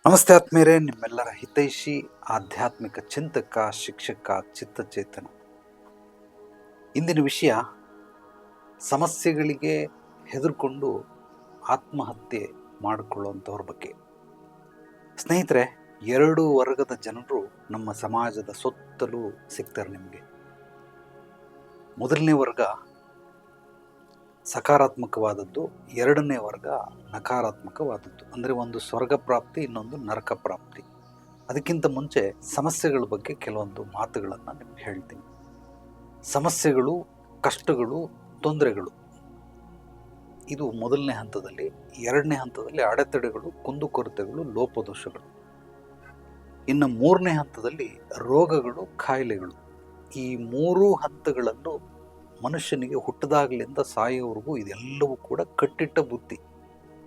ನಮಸ್ತೆ ಆತ್ಮೀಯರೇ, ನಿಮ್ಮೆಲ್ಲರ ಹಿತೈಷಿ ಆಧ್ಯಾತ್ಮಿಕ ಚಿಂತಕ, ಶಿಕ್ಷಕ, ಚಿತ್ತಚೇತನ. ಇಂದಿನ ವಿಷಯ ಸಮಸ್ಯೆಗಳಿಗೆ ಹೆದರ್ಕೊಂಡು ಆತ್ಮಹತ್ಯೆ ಮಾಡಿಕೊಳ್ಳುವಂಥವ್ರ ಬಗ್ಗೆ. ಸ್ನೇಹಿತರೆ, ಎರಡು ವರ್ಗದ ಜನರು ನಮ್ಮ ಸಮಾಜದ ಸುತ್ತಲೂ ಸಿಗ್ತಾರೆ ನಿಮಗೆ. ಮೊದಲನೇ ವರ್ಗ ಸಕಾರಾತ್ಮಕವಾದದ್ದು, ಎರಡನೇ ವರ್ಗ ನಕಾರಾತ್ಮಕವಾದದ್ದು. ಅಂದರೆ ಒಂದು ಸ್ವರ್ಗ ಪ್ರಾಪ್ತಿ, ಇನ್ನೊಂದು ನರಕ ಪ್ರಾಪ್ತಿ. ಅದಕ್ಕಿಂತ ಮುಂಚೆ ಸಮಸ್ಯೆಗಳ ಬಗ್ಗೆ ಕೆಲವೊಂದು ಮಾತುಗಳನ್ನು ನಿಮ್ಗೆ ಹೇಳ್ತೀನಿ. ಸಮಸ್ಯೆಗಳು, ಕಷ್ಟಗಳು, ತೊಂದರೆಗಳು ಇದು ಮೊದಲನೇ ಹಂತದಲ್ಲಿ. ಎರಡನೇ ಹಂತದಲ್ಲಿ ಅಡೆತಡೆಗಳು, ಕುಂದುಕೊರತೆಗಳು, ಲೋಪದೋಷಗಳು. ಇನ್ನು ಮೂರನೇ ಹಂತದಲ್ಲಿ ರೋಗಗಳು, ಕಾಯಿಲೆಗಳು. ಈ ಮೂರೂ ಹಂತಗಳಲ್ಲೂ ಮನುಷ್ಯನಿಗೆ ಹುಟ್ಟದಾಗಲಿಂದ ಸಾಯೋವರೆಗೂ ಇದೆಲ್ಲವೂ ಕೂಡ ಕಟ್ಟಿಟ್ಟ ಬುತ್ತಿ.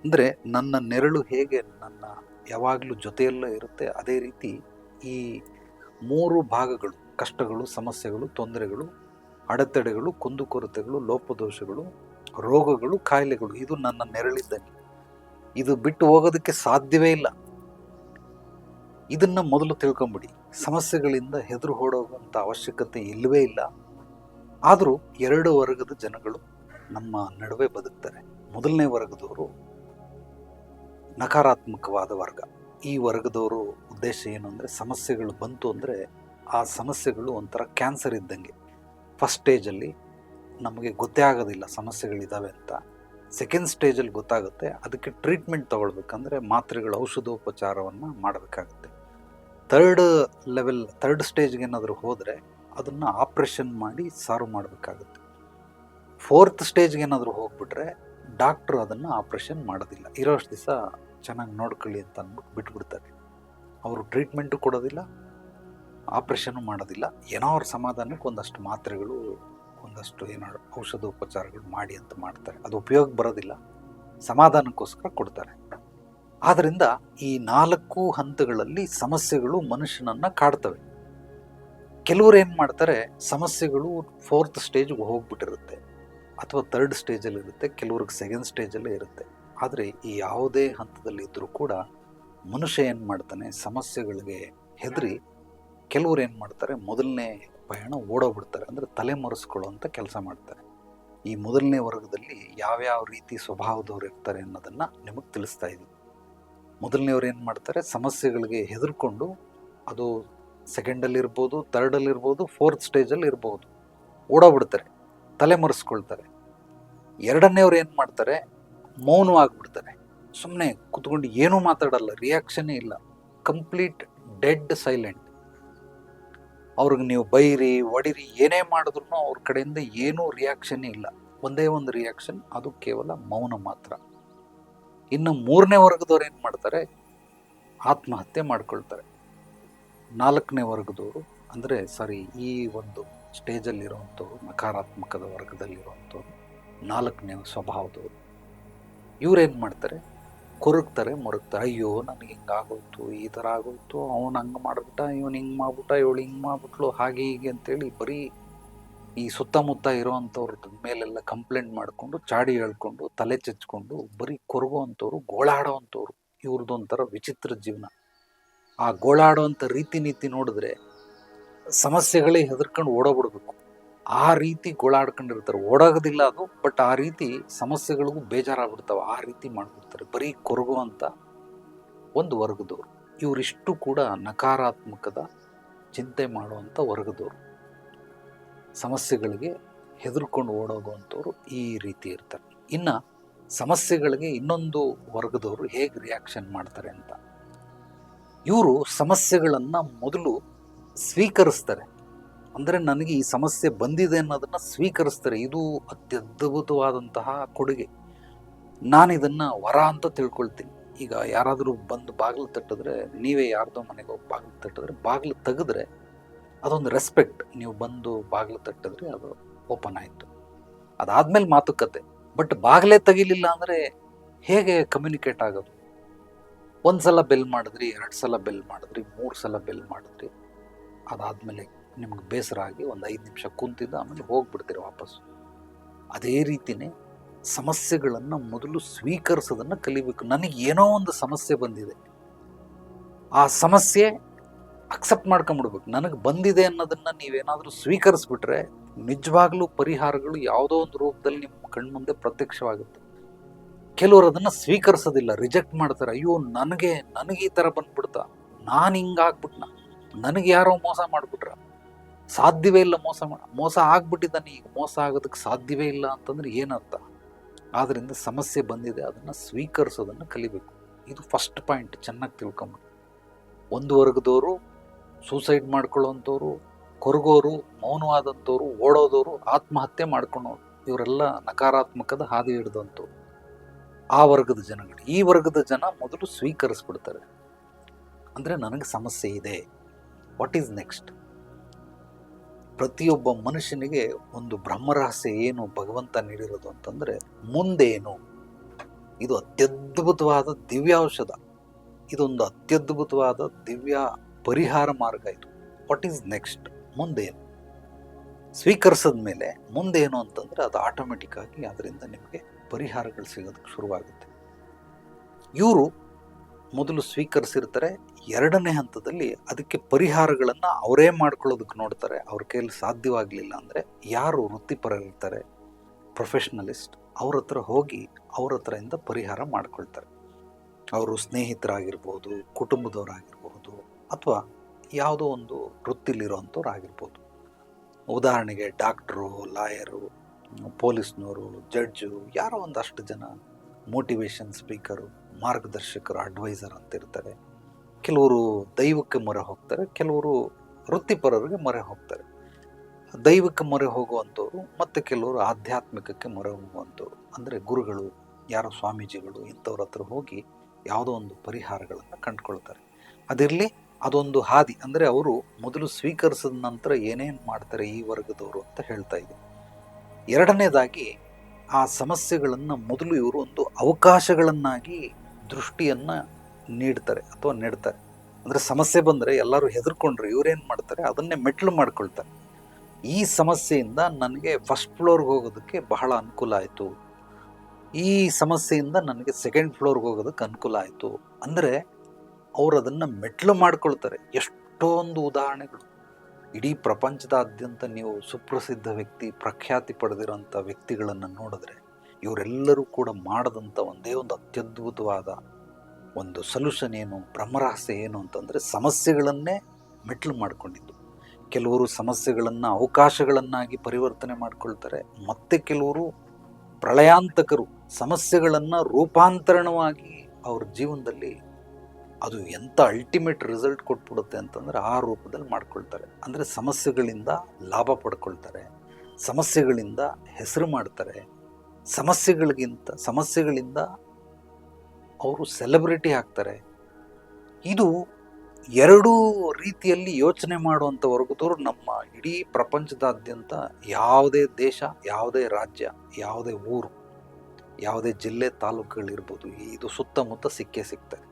ಅಂದರೆ ನನ್ನ ನೆರಳು ಹೇಗೆ ನನ್ನ ಯಾವಾಗಲೂ ಜೊತೆಯಲ್ಲೇ ಇರುತ್ತೆ, ಅದೇ ರೀತಿ ಈ ಮೂರು ಭಾಗಗಳು, ಕಷ್ಟಗಳು, ಸಮಸ್ಯೆಗಳು, ತೊಂದರೆಗಳು, ಅಡೆತಡೆಗಳು, ಕುಂದುಕೊರತೆಗಳು, ಲೋಪದೋಷಗಳು, ರೋಗಗಳು, ಕಾಯಿಲೆಗಳು, ಇದು ನನ್ನ ನೆರಳಿದ್ದಂಗೆ. ಇದು ಬಿಟ್ಟು ಹೋಗೋದಕ್ಕೆ ಸಾಧ್ಯವೇ ಇಲ್ಲ. ಇದನ್ನು ಮೊದಲು ತಿಳ್ಕೊಂಬಿಡಿ. ಸಮಸ್ಯೆಗಳಿಂದ ಹೆದರು ಓಡೋಗುವಂಥ ಅವಶ್ಯಕತೆ ಇಲ್ಲವೇ ಇಲ್ಲ. ಆದರೂ ಎರಡು ವರ್ಗದ ಜನಗಳು ನಮ್ಮ ನಡುವೆ ಬದುಕ್ತಾರೆ. ಮೊದಲನೇ ವರ್ಗದವರು ನಕಾರಾತ್ಮಕವಾದ ವರ್ಗ. ಈ ವರ್ಗದವರು ಉದ್ದೇಶ ಏನು ಅಂದರೆ, ಸಮಸ್ಯೆಗಳು ಬಂತು ಅಂದರೆ ಆ ಸಮಸ್ಯೆಗಳು ಒಂಥರ ಕ್ಯಾನ್ಸರ್ ಇದ್ದಂಗೆ. ಫಸ್ಟ್ ಸ್ಟೇಜಲ್ಲಿ ನಮಗೆ ಗೊತ್ತೇ ಆಗೋದಿಲ್ಲ ಸಮಸ್ಯೆಗಳಿದ್ದಾವೆ ಅಂತ. ಸೆಕೆಂಡ್ ಸ್ಟೇಜಲ್ಲಿ ಗೊತ್ತಾಗುತ್ತೆ. ಅದಕ್ಕೆ ಟ್ರೀಟ್ಮೆಂಟ್ ತಗೊಳ್ಬೇಕಂದ್ರೆ ಮಾತ್ರೆಗಳ ಔಷಧೋಪಚಾರವನ್ನು ಮಾಡಬೇಕಾಗುತ್ತೆ. ಥರ್ಡ್ ಸ್ಟೇಜ್ಗೆ ಏನಾದರೂ ಹೋದರೆ ಅದನ್ನು ಆಪ್ರೇಷನ್ ಮಾಡಿ ಸಾರು ಮಾಡಬೇಕಾಗುತ್ತೆ. ಫೋರ್ತ್ ಸ್ಟೇಜ್ಗೆ ಏನಾದರೂ ಹೋಗ್ಬಿಟ್ರೆ ಡಾಕ್ಟ್ರು ಅದನ್ನು ಆಪ್ರೇಷನ್ ಮಾಡೋದಿಲ್ಲ. ಇರೋಷ್ಟು ದಿವಸ ಚೆನ್ನಾಗಿ ನೋಡ್ಕೊಳ್ಳಿ ಅಂತ ಅಂದ್ಬಿಟ್ಟು ಬಿಟ್ಬಿಡ್ತಾರೆ. ಅವರು ಟ್ರೀಟ್ಮೆಂಟು ಕೊಡೋದಿಲ್ಲ, ಆಪ್ರೇಷನ್ನು ಮಾಡೋದಿಲ್ಲ. ಏನೋ ಅವ್ರ ಸಮಾಧಾನಕ್ಕೆ ಒಂದಷ್ಟು ಮಾತ್ರೆಗಳು, ಒಂದಷ್ಟು ಏನೋ ಔಷಧೋಪಚಾರಗಳು ಮಾಡಿ ಅಂತ ಮಾಡ್ತಾರೆ. ಅದು ಉಪಯೋಗ ಬರೋದಿಲ್ಲ, ಸಮಾಧಾನಕ್ಕೋಸ್ಕರ ಕೊಡ್ತಾರೆ. ಆದ್ದರಿಂದ ಈ 4 ಹಂತಗಳಲ್ಲಿ ಸಮಸ್ಯೆಗಳು ಮನುಷ್ಯನನ್ನು ಕಾಡ್ತವೆ. ಕೆಲವರು ಏನು ಮಾಡ್ತಾರೆ, ಸಮಸ್ಯೆಗಳು ಫೋರ್ತ್ ಸ್ಟೇಜ್ಗೆ ಹೋಗ್ಬಿಟ್ಟಿರುತ್ತೆ ಅಥವಾ ಥರ್ಡ್ ಸ್ಟೇಜಲ್ಲಿ ಇರುತ್ತೆ, ಕೆಲವ್ರಿಗೆ ಸೆಕೆಂಡ್ ಸ್ಟೇಜಲ್ಲೇ ಇರುತ್ತೆ. ಆದರೆ ಈ ಯಾವುದೇ ಹಂತದಲ್ಲಿ ಇದ್ದರೂ ಕೂಡ ಮನುಷ್ಯ ಏನು ಮಾಡ್ತಾನೆ, ಸಮಸ್ಯೆಗಳಿಗೆ ಹೆದರಿ ಕೆಲವ್ರು ಏನು ಮಾಡ್ತಾರೆ, ಮೊದಲನೇ ಪಯಣ ಓಡೋಗ್ಬಿಡ್ತಾರೆ. ಅಂದರೆ ತಲೆ ಮರೆಸ್ಕೊಳ್ಳೋವಂಥ ಕೆಲಸ ಮಾಡ್ತಾರೆ. ಈ ಮೊದಲನೇ ವರ್ಗದಲ್ಲಿ ಯಾವ್ಯಾವ ರೀತಿ ಸ್ವಭಾವದವ್ರು ಇರ್ತಾರೆ ಅನ್ನೋದನ್ನು ನಿಮಗೆ ತಿಳಿಸ್ತಾ ಇದ್ದೀವಿ. ಮೊದಲನೇವ್ರು ಏನು ಮಾಡ್ತಾರೆ, ಸಮಸ್ಯೆಗಳಿಗೆ ಹೆದರ್ಕೊಂಡು, ಅದು ಸೆಕೆಂಡಲ್ಲಿರ್ಬೋದು, ಥರ್ಡಲ್ಲಿರ್ಬೋದು, ಫೋರ್ತ್ ಸ್ಟೇಜಲ್ಲಿ ಇರ್ಬೋದು, ಓಡೋಗ್ಬಿಡ್ತಾರೆ, ತಲೆ ಮರೆಸ್ಕೊಳ್ತಾರೆ. ಎರಡನೇವ್ರು ಏನು ಮಾಡ್ತಾರೆ, ಮೌನವಾಗಿಬಿಡ್ತಾರೆ. ಸುಮ್ಮನೆ ಕುತ್ಕೊಂಡು ಏನೂ ಮಾತಾಡಲ್ಲ, ರಿಯಾಕ್ಷನ್ನೇ ಇಲ್ಲ, ಕಂಪ್ಲೀಟ್ ಡೆಡ್ ಸೈಲೆಂಟ್. ಅವ್ರಿಗೆ ನೀವು ಬೈರಿ, ಒಡಿರಿ, ಏನೇ ಮಾಡಿದ್ರು ಅವ್ರ ಕಡೆಯಿಂದ ಏನೂ ರಿಯಾಕ್ಷನ್ನೇ ಇಲ್ಲ. ಒಂದೇ ಒಂದು ರಿಯಾಕ್ಷನ್, ಅದು ಕೇವಲ ಮೌನ ಮಾತ್ರ. ಇನ್ನು ಮೂರನೇ ವರ್ಗದವ್ರು ಏನು ಮಾಡ್ತಾರೆ, ಆತ್ಮಹತ್ಯೆ ಮಾಡ್ಕೊಳ್ತಾರೆ. ನಾಲ್ಕನೇ ವರ್ಗದವರು ಅಂದರೆ ಈ ಒಂದು ಸ್ಟೇಜಲ್ಲಿರುವಂಥವ್ರು, ನಕಾರಾತ್ಮಕದ ವರ್ಗದಲ್ಲಿರುವಂಥವ್ರು, ನಾಲ್ಕನೇ ಸ್ವಭಾವದವರು. ಇವ್ರೇನು ಮಾಡ್ತಾರೆ, ಕೊರಗ್ತಾರೆ, ಮೊರಗ್ತಾರೆ. ಅಯ್ಯೋ ನನಗೆ ಹಿಂಗಾಗೋಯ್ತು, ಈ ಥರ ಆಗೋಯ್ತು, ಅವನು ಹಂಗೆ ಮಾಡಿಬಿಟ್ಟ, ಇವನು ಹಿಂಗೆ ಮಾಡ್ಬಿಟ್ಟ, ಇವಳು ಹಿಂಗೆ ಮಾಡ್ಬಿಟ್ಲು, ಹಾಗೆ ಹೀಗೆ ಅಂತೇಳಿ ಬರೀ ಈ ಸುತ್ತಮುತ್ತ ಇರೋವಂಥವ್ರ ಮೇಲೆಲ್ಲ ಕಂಪ್ಲೇಂಟ್ ಮಾಡಿಕೊಂಡು, ಚಾಡಿ ಹೇಳ್ಕೊಂಡು, ತಲೆ ಚೆಚ್ಕೊಂಡು ಬರೀ ಕೊರಗುವಂಥವ್ರು, ಗೋಳಾಡೋವಂಥವ್ರು. ಇವ್ರದ್ದೊಂಥರ ವಿಚಿತ್ರ ಜೀವನ. ಆ ಗೋಳಾಡುವಂಥ ರೀತಿ ನೀತಿ ನೋಡಿದ್ರೆ ಸಮಸ್ಯೆಗಳೇ ಹೆದರ್ಕೊಂಡು ಓಡೋಗ್ಬಿಡ್ಬೇಕು. ಆ ರೀತಿ ಗೋಳಾಡ್ಕೊಂಡಿರ್ತಾರೆ. ಓಡೋಗೋದಿಲ್ಲ ಅದು, ಬಟ್ ಆ ರೀತಿ ಸಮಸ್ಯೆಗಳಿಗೂ ಬೇಜಾರಾಗ್ಬಿಡ್ತಾವೆ. ಆ ರೀತಿ ಮಾಡ್ಬಿಡ್ತಾರೆ, ಬರೀ ಕೊರಗುವಂಥ ಒಂದು ವರ್ಗದವರು. ಇವರಿಷ್ಟು ಕೂಡ ನಕಾರಾತ್ಮಕದ ಚಿಂತೆ ಮಾಡುವಂಥ ವರ್ಗದವರು. ಸಮಸ್ಯೆಗಳಿಗೆ ಹೆದರ್ಕೊಂಡು ಓಡೋಗುವಂಥವ್ರು ಈ ರೀತಿ ಇರ್ತಾರೆ. ಇನ್ನು ಸಮಸ್ಯೆಗಳಿಗೆ ಇನ್ನೊಂದು ವರ್ಗದವರು ಹೇಗೆ ರಿಯಾಕ್ಷನ್ ಮಾಡ್ತಾರೆ ಅಂತ, ಇವರು ಸಮಸ್ಯೆಗಳನ್ನು ಮೊದಲು ಸ್ವೀಕರಿಸ್ತಾರೆ. ಅಂದರೆ ನನಗೆ ಈ ಸಮಸ್ಯೆ ಬಂದಿದೆ ಅನ್ನೋದನ್ನು ಸ್ವೀಕರಿಸ್ತಾರೆ. ಇದು ಅತ್ಯದ್ಭುತವಾದಂತಹ ಕೊಡುಗೆ. ನಾನು ಇದನ್ನು ವರ ಅಂತ ತಿಳ್ಕೊಳ್ತೀನಿ. ಈಗ ಯಾರಾದರೂ ಬಂದು ಬಾಗಿಲು ತಟ್ಟಿದ್ರೆ, ನೀವೇ ಯಾರ್ದೋ ಮನೆಗೆ ಹೋಗಿ ಬಾಗಿಲು ತಟ್ಟಿದ್ರೆ, ಬಾಗಿಲು ತೆಗೆದ್ರೆ ಅದೊಂದು ರೆಸ್ಪೆಕ್ಟ್. ನೀವು ಬಂದು ಬಾಗಿಲು ತಟ್ಟಿದ್ರೆ ಅದು ಓಪನ್ ಆಯಿತು, ಅದಾದಮೇಲೆ ಮಾತುಕತೆ. ಬಟ್ ಬಾಗಿಲೇ ತೆಗಿಲಿಲ್ಲ ಅಂದರೆ ಹೇಗೆ ಕಮ್ಯುನಿಕೇಟ್ ಆಗೋದು? ಒಂದು ಸಲ ಬೆಲ್ ಮಾಡಿದ್ರಿ, 2 ಸಲ ಬೆಲ್ ಮಾಡಿದ್ರಿ, 3 ಸಲ ಬೆಲ್ ಮಾಡಿದ್ರಿ, ಅದಾದಮೇಲೆ ನಿಮ್ಗೆ ಬೇಸರ ಆಗಿ ಒಂದು 5 ನಿಮಿಷ ಕುಂತಿದ್ದು ಆಮೇಲೆ ಹೋಗ್ಬಿಡ್ತೀರಿ ವಾಪಸ್ಸು. ಅದೇ ರೀತಿಯೇ ಸಮಸ್ಯೆಗಳನ್ನು ಮೊದಲು ಸ್ವೀಕರಿಸೋದನ್ನು ಕಲಿಬೇಕು. ನನಗೆ ಏನೋ ಒಂದು ಸಮಸ್ಯೆ ಬಂದಿದೆ, ಆ ಸಮಸ್ಯೆ ಅಕ್ಸೆಪ್ಟ್ ಮಾಡ್ಕೊಂಬಿಡ್ಬೇಕು. ನನಗೆ ಬಂದಿದೆ ಅನ್ನೋದನ್ನ ನೀವೇನಾದರೂ ಸ್ವೀಕರಿಸ್ಬಿಟ್ರೆ ನಿಜವಾಗ್ಲೂ ಪರಿಹಾರಗಳು ಯಾವುದೋ ಒಂದು ರೂಪದಲ್ಲಿ ನಿಮ್ಮ ಕಣ್ಮುಂದೆ ಪ್ರತ್ಯಕ್ಷವಾಗುತ್ತೆ. ಕೆಲವರು ಅದನ್ನ ಸ್ವೀಕರಿಸೋದಿಲ್ಲ, ರಿಜೆಕ್ಟ್ ಮಾಡ್ತಾರೆ. ಅಯ್ಯೋ ನನಗೆ ಈ ಥರ ಬಂದ್ಬಿಡ್ತಾ, ನಾನು ಹಿಂಗಾಗ್ಬಿಟ್ನ, ನನಗೆ ಯಾರೋ ಮೋಸ ಮಾಡಿಬಿಟ್ರ, ಸಾಧ್ಯವೇ ಇಲ್ಲ ಮೋಸ ಆಗ್ಬಿಟ್ಟಿದ್ದಾನೆ, ಈಗ ಮೋಸ ಆಗೋದಕ್ಕೆ ಸಾಧ್ಯವೇ ಇಲ್ಲ ಅಂತಂದ್ರೆ ಏನರ್ಥ? ಆದ್ರಿಂದ ಸಮಸ್ಯೆ ಬಂದಿದೆ, ಅದನ್ನ ಸ್ವೀಕರಿಸೋದನ್ನು ಕಲಿಬೇಕು. ಇದು ಫಸ್ಟ್ ಪಾಯಿಂಟ್, ಚೆನ್ನಾಗಿ ತಿಳ್ಕೊಂಬಿಡಿ. ಒಂದು ವರ್ಗದವರು ಸೂಸೈಡ್ ಮಾಡ್ಕೊಳ್ಳೋಂಥವ್ರು, ಕೊರಗೋರು, ಮೌನವಾದಂಥವ್ರು, ಓಡೋದವರು, ಆತ್ಮಹತ್ಯೆ ಮಾಡ್ಕೊಳೋರು, ಇವರೆಲ್ಲ ನಕಾರಾತ್ಮಕದ ಹಾದಿ ಹಿಡಿದಂಥವ್ರು. ಆ ವರ್ಗದ ಜನಗಳು. ಈ ವರ್ಗದ ಜನ ಮೊದಲು ಸ್ವೀಕರಿಸ್ಬಿಡ್ತಾರೆ, ಅಂದ್ರೆ ನನಗೆ ಸಮಸ್ಯೆ ಇದೆ, ವಾಟ್ ಈಸ್ ನೆಕ್ಸ್ಟ್? ಪ್ರತಿಯೊಬ್ಬ ಮನುಷ್ಯನಿಗೆ ಒಂದು ಬ್ರಹ್ಮರಹಸ್ಯ ಏನು ಭಗವಂತ ನೀಡಿರೋದು ಅಂತಂದ್ರೆ ಮುಂದೇನು. ಇದು ಅತ್ಯದ್ಭುತವಾದ ದಿವ್ಯೌಷಧ, ಇದೊಂದು ಅತ್ಯದ್ಭುತವಾದ ದಿವ್ಯ ಪರಿಹಾರ ಮಾರ್ಗ. ಇದು ವಾಟ್ ಈಸ್ ನೆಕ್ಸ್ಟ್, ಮುಂದೇನು ಸ್ವೀಕರಿಸಿದ ಮೇಲೆ ಮುಂದೇನು ಅಂತಂದ್ರೆ ಅದು ಆಟೋಮೆಟಿಕ್ ಆಗಿ ಅದರಿಂದ ನಿಮಗೆ ಪರಿಹಾರಗಳು ಸಿಗೋದಕ್ಕೆ ಶುರುವಾಗುತ್ತೆ. ಇವರು ಮೊದಲು ಸ್ವೀಕರಿಸಿರ್ತಾರೆ, ಎರಡನೇ ಹಂತದಲ್ಲಿ ಅದಕ್ಕೆ ಪರಿಹಾರಗಳನ್ನು ಅವರೇ ಮಾಡ್ಕೊಳ್ಳೋದಕ್ಕೆ ನೋಡ್ತಾರೆ. ಅವ್ರ ಕೈಯಲ್ಲಿ ಸಾಧ್ಯವಾಗಲಿಲ್ಲ ಅಂದರೆ ಯಾರು ವೃತ್ತಿಪರರಿರ್ತಾರೆ, ಪ್ರೊಫೆಷನಲಿಸ್ಟ್, ಅವ್ರ ಹತ್ರ ಹೋಗಿ ಅವ್ರ ಹತ್ರದಿಂದ ಪರಿಹಾರ ಮಾಡ್ಕೊಳ್ತಾರೆ. ಅವರು ಸ್ನೇಹಿತರಾಗಿರ್ಬೋದು, ಕುಟುಂಬದವರಾಗಿರ್ಬೋದು, ಅಥವಾ ಯಾವುದೋ ಒಂದು ವೃತ್ತಿಲಿರೋಂಥವ್ರು ಆಗಿರ್ಬೋದು. ಉದಾಹರಣೆಗೆ ಡಾಕ್ಟ್ರು, ಲಾಯರು, ಪೊಲೀಸ್ನವರು, ಜಡ್ಜು, ಯಾರೋ ಒಂದಷ್ಟು ಜನ ಮೋಟಿವೇಶನ್ ಸ್ಪೀಕರು, ಮಾರ್ಗದರ್ಶಕರು, ಅಡ್ವೈಸರ್ ಅಂತ ಇರ್ತಾರೆ. ಕೆಲವರು ದೈವಕ್ಕೆ ಮೊರೆ ಹೋಗ್ತಾರೆ, ಕೆಲವರು ವೃತ್ತಿಪರರಿಗೆ ಮೊರೆ ಹೋಗ್ತಾರೆ. ದೈವಕ್ಕೆ ಮೊರೆ ಹೋಗುವಂಥವ್ರು ಮತ್ತು ಕೆಲವರು ಆಧ್ಯಾತ್ಮಿಕಕ್ಕೆ ಮೊರೆ ಹೋಗುವಂಥವ್ರು, ಅಂದರೆ ಗುರುಗಳು, ಯಾರೋ ಸ್ವಾಮೀಜಿಗಳು, ಇಂಥವ್ರ ಹತ್ರ ಹೋಗಿ ಯಾವುದೋ ಒಂದು ಪರಿಹಾರಗಳನ್ನು ಕಂಡುಕೊಳ್ತಾರೆ. ಅದಿರಲಿ, ಅದೊಂದು ಹಾದಿ. ಅಂದರೆ ಅವರು ಮೊದಲು ಸ್ವೀಕರಿಸಿದ ನಂತರ ಏನೇನು ಮಾಡ್ತಾರೆ ಈ ವರ್ಗದವರು ಅಂತ ಹೇಳ್ತಾ ಇದ್ದೀನಿ. ಎರಡನೇದಾಗಿ ಆ ಸಮಸ್ಯೆಗಳನ್ನು ಮೊದಲು ಇವರು ಒಂದು ಅವಕಾಶಗಳನ್ನಾಗಿ ದೃಷ್ಟಿಯನ್ನು ನೀಡ್ತಾರೆ ಅಥವಾ ನೆಡ್ತಾರೆ. ಅಂದರೆ ಸಮಸ್ಯೆ ಬಂದರೆ ಎಲ್ಲರೂ ಹೆದರ್ಕೊಂಡ್ರೆ ಇವರೇನು ಮಾಡ್ತಾರೆ, ಅದನ್ನೇ ಮೆಟ್ಲು ಮಾಡ್ಕೊಳ್ತಾರೆ. ಈ ಸಮಸ್ಯೆಯಿಂದ ನನಗೆ ಫಸ್ಟ್ ಫ್ಲೋರ್ಗೆ ಹೋಗೋದಕ್ಕೆ ಬಹಳ ಅನುಕೂಲ ಆಯಿತು, ಈ ಸಮಸ್ಯೆಯಿಂದ ನನಗೆ ಸೆಕೆಂಡ್ ಫ್ಲೋರ್ಗೆ ಹೋಗೋದಕ್ಕೆ ಅನುಕೂಲ ಆಯಿತು ಅಂದರೆ ಅವರು ಅದನ್ನು ಮೆಟ್ಲು ಮಾಡ್ಕೊಳ್ತಾರೆ. ಎಷ್ಟೊಂದು ಉದಾಹರಣೆಗಳು ಇಡೀ ಪ್ರಪಂಚದಾದ್ಯಂತ ನೀವು ಸುಪ್ರಸಿದ್ಧ ವ್ಯಕ್ತಿ, ಪ್ರಖ್ಯಾತಿ ಪಡೆದಿರೋಂಥ ವ್ಯಕ್ತಿಗಳನ್ನು ನೋಡಿದ್ರೆ ಇವರೆಲ್ಲರೂ ಕೂಡ ಮಾಡದಂಥ ಒಂದೇ ಒಂದು ಅತ್ಯದ್ಭುತವಾದ ಒಂದು ಸೊಲ್ಯೂಷನ್ ಏನು, ಬ್ರಹ್ಮರಹಸ್ಯ ಏನು ಅಂತಂದರೆ ಸಮಸ್ಯೆಗಳನ್ನೇ ಮೆಟ್ಲು ಮಾಡಿಕೊಂಡಿದ್ದು. ಕೆಲವರು ಸಮಸ್ಯೆಗಳನ್ನು ಅವಕಾಶಗಳನ್ನಾಗಿ ಪರಿವರ್ತನೆ ಮಾಡ್ಕೊಳ್ತಾರೆ, ಮತ್ತೆ ಕೆಲವರು ಪ್ರಳಯಾಂತಕರು ಸಮಸ್ಯೆಗಳನ್ನು ರೂಪಾಂತರಣವಾಗಿ ಅವ್ರ ಜೀವನದಲ್ಲಿ ಅದು ಎಂಥ ಅಲ್ಟಿಮೇಟ್ ರಿಸಲ್ಟ್ ಕೊಟ್ಬಿಡುತ್ತೆ ಅಂತಂದರೆ ಆ ರೂಪದಲ್ಲಿ ಮಾಡ್ಕೊಳ್ತಾರೆ. ಅಂದರೆ ಸಮಸ್ಯೆಗಳಿಂದ ಲಾಭ ಪಡ್ಕೊಳ್ತಾರೆ, ಸಮಸ್ಯೆಗಳಿಂದ ಹೆಸರು ಮಾಡ್ತಾರೆ, ಸಮಸ್ಯೆಗಳಿಂದ ಅವರು ಸೆಲೆಬ್ರಿಟಿ ಆಗ್ತಾರೆ. ಇದು ಎರಡೂ ರೀತಿಯಲ್ಲಿ ಯೋಚನೆ ಮಾಡುವಂಥ ವರ್ಗದವರು ನಮ್ಮ ಇಡೀ ಪ್ರಪಂಚದಾದ್ಯಂತ ಯಾವುದೇ ದೇಶ, ಯಾವುದೇ ರಾಜ್ಯ, ಯಾವುದೇ ಊರು, ಯಾವುದೇ ಜಿಲ್ಲೆ, ತಾಲೂಕುಗಳಿರ್ಬೋದು, ಇದು ಸುತ್ತಮುತ್ತ ಸಿಗ್ತಾರೆ.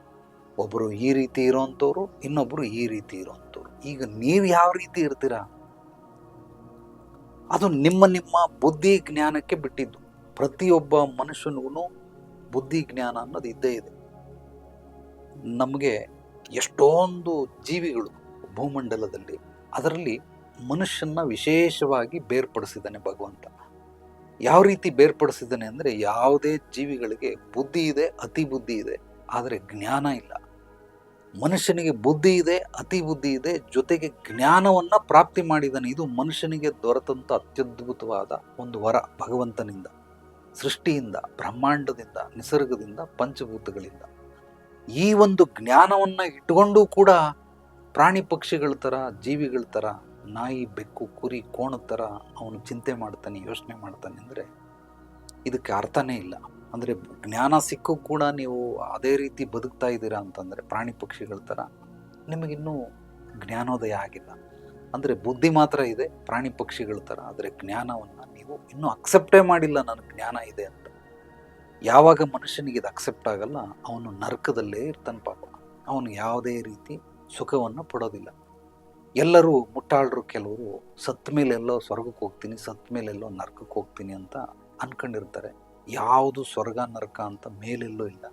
ಒಬ್ಬರು ಈ ರೀತಿ ಇರೋವಂಥವ್ರು, ಇನ್ನೊಬ್ಬರು ಈ ರೀತಿ ಇರೋವಂಥವ್ರು. ಈಗ ನೀವು ಯಾವ ರೀತಿ ಇರ್ತೀರಾ ಅದು ನಿಮ್ಮ ಬುದ್ಧಿ ಜ್ಞಾನಕ್ಕೆ ಬಿಟ್ಟಿದ್ದು. ಪ್ರತಿಯೊಬ್ಬ ಮನುಷ್ಯನಿಗೂ ಬುದ್ಧಿ ಜ್ಞಾನ ಅನ್ನೋದು ಇದ್ದೇ ಇದೆ. ನಮಗೆ ಎಷ್ಟೊಂದು ಜೀವಿಗಳು ಭೂಮಂಡಲದಲ್ಲಿ, ಅದರಲ್ಲಿ ಮನುಷ್ಯನ ವಿಶೇಷವಾಗಿ ಬೇರ್ಪಡಿಸಿದ್ದಾನೆ ಭಗವಂತ. ಯಾವ ರೀತಿ ಬೇರ್ಪಡಿಸಿದ್ದಾನೆ ಅಂದರೆ ಯಾವುದೇ ಜೀವಿಗಳಿಗೆ ಬುದ್ಧಿ ಇದೆ, ಅತಿ ಬುದ್ಧಿ ಇದೆ, ಆದರೆ ಜ್ಞಾನ ಇಲ್ಲ. ಮನುಷ್ಯನಿಗೆ ಬುದ್ಧಿ ಇದೆ, ಅತಿ ಬುದ್ಧಿ ಇದೆ, ಜೊತೆಗೆ ಜ್ಞಾನವನ್ನು ಪ್ರಾಪ್ತಿ ಮಾಡಿದ್ದಾನೆ. ಇದು ಮನುಷ್ಯನಿಗೆ ದೊರೆತಂಥ ಅತ್ಯದ್ಭುತವಾದ ಒಂದು ವರ ಭಗವಂತನಿಂದ, ಸೃಷ್ಟಿಯಿಂದ, ಬ್ರಹ್ಮಾಂಡದಿಂದ, ನಿಸರ್ಗದಿಂದ, ಪಂಚಭೂತಗಳಿಂದ. ಈ ಒಂದು ಜ್ಞಾನವನ್ನು ಇಟ್ಕೊಂಡು ಕೂಡ ಪ್ರಾಣಿ ಪಕ್ಷಿಗಳ ಥರ, ಜೀವಿಗಳ ಥರ, ನಾಯಿ, ಬೆಕ್ಕು, ಕುರಿ, ಕೋಣದ ಥರ ಅವನು ಚಿಂತೆ ಮಾಡ್ತಾನೆ, ಯೋಚನೆ ಮಾಡ್ತಾನೆ ಅಂದರೆ ಇದಕ್ಕೆ ಅರ್ಥನೇ ಇಲ್ಲ. ಅಂದರೆ ಜ್ಞಾನ ಸಿಕ್ಕೂ ಕೂಡ ನೀವು ಅದೇ ರೀತಿ ಬದುಕ್ತಾ ಇದ್ದೀರಾ ಅಂತಂದರೆ ಪ್ರಾಣಿ ಪಕ್ಷಿಗಳ ಥರ, ನಿಮಗಿನ್ನೂ ಜ್ಞಾನೋದಯ ಆಗಿಲ್ಲ. ಅಂದರೆ ಬುದ್ಧಿ ಮಾತ್ರ ಇದೆ ಪ್ರಾಣಿ ಪಕ್ಷಿಗಳ ಥರ, ಆದರೆ ಜ್ಞಾನವನ್ನು ನೀವು ಇನ್ನೂ ಅಕ್ಸೆಪ್ಟೇ ಮಾಡಿಲ್ಲ, ನನಗೆ ಜ್ಞಾನ ಇದೆ ಅಂತ. ಯಾವಾಗ ಮನುಷ್ಯನಿಗೆ ಇದು ಅಕ್ಸೆಪ್ಟ್ ಆಗಲ್ಲ, ಅವನು ನರಕದಲ್ಲೇ ಇರ್ತಾನೆ ಪಾಪ. ಅವನು ಯಾವುದೇ ರೀತಿ ಸುಖವನ್ನು ಪಡೋದಿಲ್ಲ. ಎಲ್ಲರೂ ಮುಟ್ಟಾಳರು, ಕೆಲವರು ಸತ್ತ ಮೇಲೆಲ್ಲೋ ಸ್ವರ್ಗಕ್ಕೆ ಹೋಗ್ತೀನಿ, ಸತ್ತ ಮೇಲೆಲ್ಲೋ ನರಕಕ್ಕೆ ಹೋಗ್ತೀನಿ ಅಂತ ಅನ್ಕೊಂಡಿರ್ತಾರೆ. ಯಾವುದು ಸ್ವರ್ಗ ನರಕ ಅಂತ ಮೇಲೆಲ್ಲೋ ಇಲ್ಲ.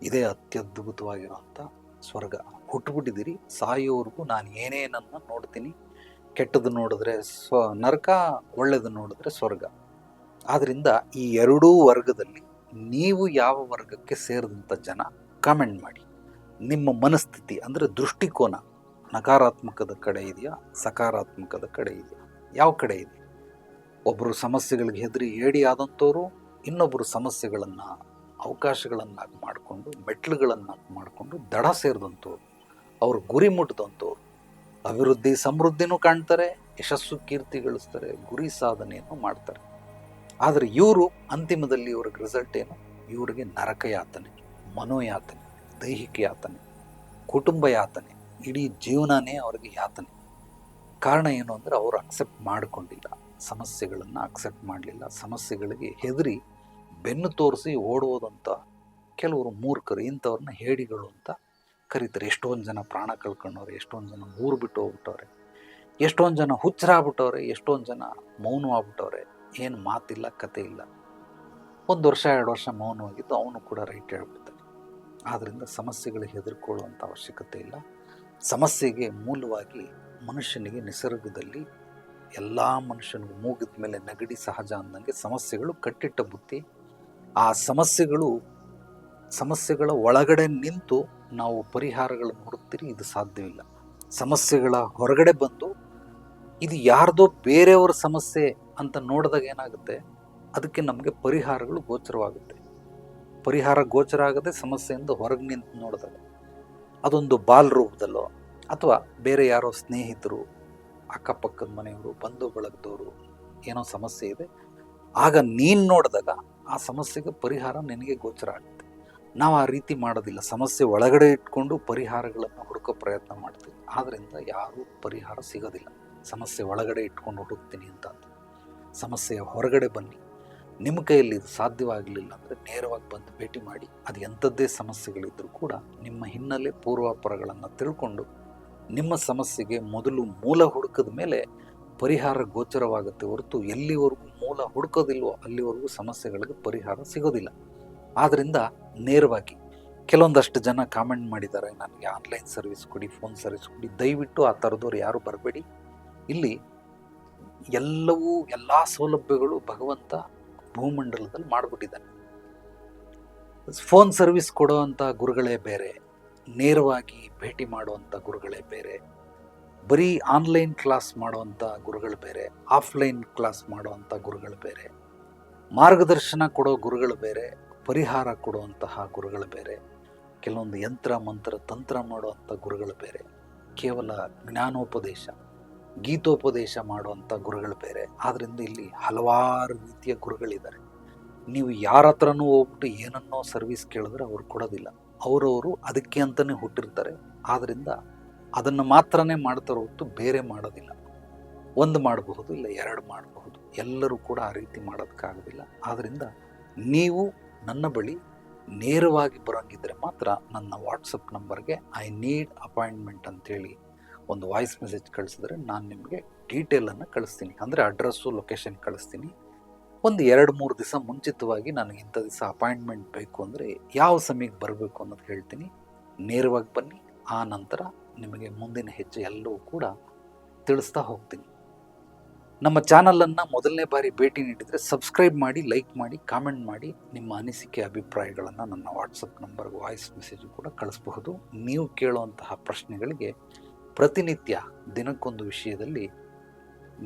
ಇದೇ ಅತ್ಯದ್ಭುತವಾಗಿರುವಂಥ ಸ್ವರ್ಗ. ಹುಟ್ಟುಬಿಟ್ಟಿದ್ದೀರಿ, ಸಾಯೋವರೆಗೂ ನಾನು ಏನೇನನ್ನು ನೋಡ್ತೀನಿ, ಕೆಟ್ಟದ್ದು ನೋಡಿದ್ರೆ ನರಕ, ಒಳ್ಳೆಯದು ನೋಡಿದ್ರೆ ಸ್ವರ್ಗ. ಆದ್ದರಿಂದ ಈ ಎರಡೂ ವರ್ಗದಲ್ಲಿ ನೀವು ಯಾವ ವರ್ಗಕ್ಕೆ ಸೇರಿದಂಥ ಜನ ಕಾಮೆಂಟ್ ಮಾಡಿ. ನಿಮ್ಮ ಮನಸ್ಥಿತಿ ಅಂದರೆ ದೃಷ್ಟಿಕೋನ ನಕಾರಾತ್ಮಕದ ಕಡೆ ಇದೆಯಾ, ಸಕಾರಾತ್ಮಕದ ಕಡೆ ಇದೆಯಾ, ಯಾವ ಕಡೆ ಇದೆ? ಒಬ್ಬರು ಸಮಸ್ಯೆಗಳಿಗೆ ಹೆದರಿ ಏಡಿ ಆದಂಥವ್ರು, ಇನ್ನೊಬ್ಬರು ಸಮಸ್ಯೆಗಳನ್ನು ಅವಕಾಶಗಳನ್ನಾಗಿ ಮಾಡಿಕೊಂಡು, ಮೆಟ್ಲುಗಳನ್ನಾಗಿ ಮಾಡಿಕೊಂಡು ದಡ ಸೇರಿದಂಥವ್ರು, ಅವರು ಗುರಿ ಮುಟ್ಟಿದಂಥವ್ರು, ಅಭಿವೃದ್ಧಿ ಸಮೃದ್ಧಿನೂ ಕಾಣ್ತಾರೆ, ಯಶಸ್ಸು ಕೀರ್ತಿ ಗಳಿಸ್ತಾರೆ, ಗುರಿ ಸಾಧನೆಯನ್ನು ಮಾಡ್ತಾರೆ. ಆದರೆ ಇವರು ಅಂತಿಮದಲ್ಲಿ ಇವ್ರಿಗೆ ರಿಸಲ್ಟ್ ಏನು? ಇವರಿಗೆ ನರಕ ಯಾತನೆ, ಮನೋಯಾತನೆ, ದೈಹಿಕ ಯಾತನೆ, ಕುಟುಂಬ ಯಾತನೆ, ಇಡೀ ಜೀವನನೇ ಅವ್ರಿಗೆ ಯಾತನೆ. ಕಾರಣ ಏನು ಅಂದರೆ ಅವರು ಅಕ್ಸೆಪ್ಟ್ ಮಾಡಿಕೊಂಡಿಲ್ಲ, ಸಮಸ್ಯೆಗಳನ್ನು ಅಕ್ಸೆಪ್ಟ್ ಮಾಡಲಿಲ್ಲ, ಸಮಸ್ಯೆಗಳಿಗೆ ಹೆದರಿ ಬೆನ್ನು ತೋರಿಸಿ ಓಡುವುದಂತ ಕೆಲವರು ಮೂರ್ಖರು. ಇಂಥವ್ರನ್ನ ಹೇಡಿಗಳು ಅಂತ ಕರೀತಾರೆ. ಎಷ್ಟೊಂದು ಜನ ಪ್ರಾಣ ಕಳ್ಕೊಂಡವ್ರೆ, ಎಷ್ಟೊಂದು ಜನ ಊರು ಬಿಟ್ಟು ಹೋಗ್ಬಿಟ್ಟವ್ರೆ, ಎಷ್ಟೊಂದು ಜನ ಹುಚ್ಚರಾಗ್ಬಿಟ್ಟವ್ರೆ, ಎಷ್ಟೊಂದು ಜನ ಮೌನವಾಗ್ಬಿಟ್ಟವ್ರೆ. ಏನು ಮಾತಿಲ್ಲ, ಕತೆ ಇಲ್ಲ. 1 ವರ್ಷ 2 ವರ್ಷ ಮೌನವಾಗಿದ್ದು ಅವನು ಕೂಡ ರೈಟ್ ಹೇಳ್ಬಿಡ್ತಾನೆ. ಆದ್ದರಿಂದ ಸಮಸ್ಯೆಗಳಿಗೆ ಹೆದರ್ಕೊಳ್ಳುವಂಥ ಅವಶ್ಯಕತೆ ಇಲ್ಲ. ಸಮಸ್ಯೆಗೆ ಮೂಲವಾಗಿ ಮನುಷ್ಯನಿಗೆ ನಿಸರ್ಗದಲ್ಲಿ ಎಲ್ಲ ಮನುಷ್ಯನಿಗೂ ಮೂಗಿದ ಮೇಲೆ ನೆಗಡಿ ಸಹಜ ಅಂದಂಗೆ ಸಮಸ್ಯೆಗಳು ಕಟ್ಟಿಟ್ಟ ಬುತ್ತಿ. ಆ ಸಮಸ್ಯೆಗಳ ಒಳಗಡೆ ನಿಂತು ನಾವು ಪರಿಹಾರಗಳನ್ನು ಹುಡುಕ್ತೀರಿ, ಇದು ಸಾಧ್ಯವಿಲ್ಲ. ಸಮಸ್ಯೆಗಳ ಹೊರಗಡೆ ಬಂದು ಇದು ಯಾರ್ದೋ ಬೇರೆಯವರ ಸಮಸ್ಯೆ ಅಂತ ನೋಡಿದಾಗ ಏನಾಗುತ್ತೆ, ಅದಕ್ಕೆ ನಮಗೆ ಪರಿಹಾರಗಳು ಗೋಚರವಾಗುತ್ತೆ. ಪರಿಹಾರ ಗೋಚರ ಆಗದೆ ಸಮಸ್ಯೆಯಿಂದ ಹೊರಗೆ ನಿಂತು ನೋಡಿದಾಗ ಅದೊಂದು ಬಾಲ್ ರೂಪದಲ್ಲೋ ಅಥವಾ ಬೇರೆ ಯಾರೋ ಸ್ನೇಹಿತರು, ಅಕ್ಕಪಕ್ಕದ ಮನೆಯವರು, ಬಂಧು ಬಳಗದವರು ಏನೋ ಸಮಸ್ಯೆ ಇದೆ, ಆಗ ನೀನು ನೋಡಿದಾಗ ಆ ಸಮಸ್ಯೆಗೆ ಪರಿಹಾರ ನಿನಗೆ ಗೋಚರ ಆಗುತ್ತೆ. ನಾವು ಆ ರೀತಿ ಮಾಡೋದಿಲ್ಲ. ಸಮಸ್ಯೆ ಒಳಗಡೆ ಇಟ್ಕೊಂಡು ಪರಿಹಾರಗಳನ್ನು ಹುಡುಕೋ ಪ್ರಯತ್ನ ಮಾಡ್ತೀವಿ. ಆದ್ದರಿಂದ ಯಾರೂ ಪರಿಹಾರ ಸಿಗೋದಿಲ್ಲ. ಸಮಸ್ಯೆ ಒಳಗಡೆ ಇಟ್ಕೊಂಡು ಹುಡುಕ್ತೀನಿ ಅಂತ. ಸಮಸ್ಯೆಯ ಹೊರಗಡೆ ಬನ್ನಿ. ನಿಮ್ಮ ಕೈಯಲ್ಲಿ ಇದು ಸಾಧ್ಯವಾಗಲಿಲ್ಲ ಅಂದರೆ ನೇರವಾಗಿ ಬಂದು ಭೇಟಿ ಮಾಡಿ. ಅದು ಎಂಥದ್ದೇ ಸಮಸ್ಯೆಗಳಿದ್ದರೂ ಕೂಡ ನಿಮ್ಮ ಹಿನ್ನೆಲೆ ಪೂರ್ವಾಪರಗಳನ್ನು ತಿಳ್ಕೊಂಡು ನಿಮ್ಮ ಸಮಸ್ಯೆಗೆ ಮೊದಲು ಮೂಲ ಹುಡುಕದ ಮೇಲೆ ಪರಿಹಾರ ಗೋಚರವಾಗುತ್ತೆ ಹೊರತು ಎಲ್ಲಿವರೆಗೂ ಮೂಲ ಹುಡುಕೋದಿಲ್ವೋ ಅಲ್ಲಿವರೆಗೂ ಸಮಸ್ಯೆಗಳಿಗೆ ಪರಿಹಾರ ಸಿಗೋದಿಲ್ಲ. ಆದ್ದರಿಂದ ನೇರವಾಗಿ ಕೆಲವೊಂದಷ್ಟು ಜನ ಕಾಮೆಂಟ್ ಮಾಡಿದ್ದಾರೆ, ನನಗೆ ಆನ್ಲೈನ್ ಸರ್ವಿಸ್ ಕೊಡಿ, ಫೋನ್ ಸರ್ವಿಸ್ ಕೊಡಿ. ದಯವಿಟ್ಟು ಆ ಥರದವ್ರು ಯಾರು ಬರಬೇಡಿ. ಇಲ್ಲಿ ಎಲ್ಲ ಸೌಲಭ್ಯಗಳು ಭಗವಂತ ಭೂಮಂಡಲದಲ್ಲಿ ಮಾಡಿಬಿಟ್ಟಿದ್ದಾನೆ. ಫೋನ್ ಸರ್ವಿಸ್ ಕೊಡುವಂಥ ಗುರುಗಳೇ ಬೇರೆ, ನೇರವಾಗಿ ಭೇಟಿ ಮಾಡುವಂಥ ಗುರುಗಳೇ ಬೇರೆ, ಬರೀ ಆನ್ಲೈನ್ ಕ್ಲಾಸ್ ಮಾಡುವಂಥ ಗುರುಗಳು ಬೇರೆ, ಆಫ್ಲೈನ್ ಕ್ಲಾಸ್ ಮಾಡುವಂಥ ಗುರುಗಳು ಬೇರೆ, ಮಾರ್ಗದರ್ಶನ ಕೊಡೋ ಗುರುಗಳು ಬೇರೆ, ಪರಿಹಾರ ಕೊಡುವಂತಹ ಗುರುಗಳು ಬೇರೆ, ಕೆಲವೊಂದು ಯಂತ್ರ ಮಂತ್ರ ತಂತ್ರ ಮಾಡುವಂಥ ಗುರುಗಳು ಬೇರೆ, ಕೇವಲ ಜ್ಞಾನೋಪದೇಶ ಗೀತೋಪದೇಶ ಮಾಡುವಂಥ ಗುರುಗಳು ಬೇರೆ. ಆದ್ದರಿಂದ ಇಲ್ಲಿ ಹಲವಾರು ರೀತಿಯ ಗುರುಗಳಿದ್ದಾರೆ. ನೀವು ಯಾರ ಹತ್ರನೂ ಹೋಗ್ಬಿಟ್ಟು ಏನನ್ನೋ ಸರ್ವಿಸ್ ಕೇಳಿದ್ರೆ ಅವ್ರು ಕೊಡೋದಿಲ್ಲ. ಅವರವರು ಅದಕ್ಕೆ ಅಂತಲೇ ಹುಟ್ಟಿರ್ತಾರೆ. ಆದ್ದರಿಂದ ಅದನ್ನು ಮಾತ್ರನೇ ಮಾಡ್ತಾರೆ ಹೊರತು ಬೇರೆ ಮಾಡೋದಿಲ್ಲ. 1 ಮಾಡಬಹುದು, ಇಲ್ಲ 2 ಮಾಡಬಹುದು. ಎಲ್ಲರೂ ಕೂಡ ಆ ರೀತಿ ಮಾಡೋದಕ್ಕಾಗೋದಿಲ್ಲ. ಆದ್ದರಿಂದ ನೀವು ನನ್ನ ಬಳಿ ನೇರವಾಗಿ ಬರೋಂಗಿದ್ರೆ ಮಾತ್ರ ನನ್ನ ವಾಟ್ಸಪ್ ನಂಬರ್ಗೆ ಐ ನೀಡ್ ಅಪಾಯಿಂಟ್ಮೆಂಟ್ ಅಂತೇಳಿ ಒಂದು ವಾಯ್ಸ್ ಮೆಸೇಜ್ ಕಳಿಸಿದ್ರೆ ನಾನು ನಿಮಗೆ ಡೀಟೇಲನ್ನು ಕಳಿಸ್ತೀನಿ. ಅಂದರೆ ಅಡ್ರೆಸ್ಸು, ಲೊಕೇಶನ್ ಕಳಿಸ್ತೀನಿ. ಒಂದು 2-3 ದಿವಸ ಮುಂಚಿತವಾಗಿ ನನಗೆ ಇಂಥ ದಿವಸ ಅಪಾಯಿಂಟ್ಮೆಂಟ್ ಬೇಕು ಅಂದರೆ ಯಾವ ಸಮಯಕ್ಕೆ ಬರಬೇಕು ಅನ್ನೋದು ಹೇಳ್ತೀನಿ. ನೇರವಾಗಿ ಬನ್ನಿ. ಆ ನಂತರ ನಿಮಗೆ ಮುಂದಿನ ಹೆಜ್ಜೆ ಎಲ್ಲವೂ ಕೂಡ ತಿಳಿಸ್ತಾ ಹೋಗ್ತೀನಿ. ನಮ್ಮ ಚಾನಲನ್ನು ಮೊದಲನೇ ಬಾರಿ ಭೇಟಿ ನೀಡಿದರೆ ಸಬ್ಸ್ಕ್ರೈಬ್ ಮಾಡಿ, ಲೈಕ್ ಮಾಡಿ, ಕಾಮೆಂಟ್ ಮಾಡಿ. ನಿಮ್ಮ ಅನಿಸಿಕೆ ಅಭಿಪ್ರಾಯಗಳನ್ನು ನನ್ನ ವಾಟ್ಸಪ್ ನಂಬರ್ಗೆ ವಾಯ್ಸ್ ಮೆಸೇಜು ಕೂಡ ಕಳಿಸಬಹುದು. ನೀವು ಕೇಳುವಂತಹ ಪ್ರಶ್ನೆಗಳಿಗೆ ಪ್ರತಿನಿತ್ಯ ದಿನಕ್ಕೊಂದು ವಿಷಯದಲ್ಲಿ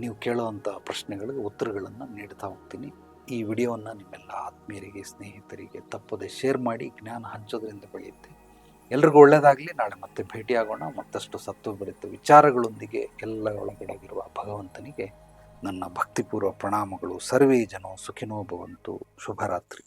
ನೀವು ಕೇಳುವಂಥ ಪ್ರಶ್ನೆಗಳಿಗೆ ಉತ್ತರಗಳನ್ನು ನೀಡ್ತಾ ಹೋಗ್ತೀನಿ. ಈ ವಿಡಿಯೋವನ್ನು ನಿಮ್ಮೆಲ್ಲ ಆತ್ಮೀಯರಿಗೆ, ಸ್ನೇಹಿತರಿಗೆ ತಪ್ಪದೆ ಶೇರ್ ಮಾಡಿ. ಜ್ಞಾನ ಹಂಚೋದ್ರಿಂದ ಬೆಳೆಯುತ್ತೆ. ಎಲ್ರಿಗೂ ಒಳ್ಳೆಯದಾಗಲಿ. ನಾಳೆ ಮತ್ತೆ ಭೇಟಿಯಾಗೋಣ ಮತ್ತಷ್ಟು ಸತ್ವಭರಿತ ವಿಚಾರಗಳೊಂದಿಗೆ. ಎಲ್ಲ ಒಳಗಡೆಗಿರುವ ಭಗವಂತನಿಗೆ ನನ್ನ ಭಕ್ತಿಪೂರ್ವ ಪ್ರಣಾಮಗಳು. ಸರ್ವೇ ಜನೋ ಸುಖಿನೋ ಭವಂತು. ಶುಭರಾತ್ರಿ.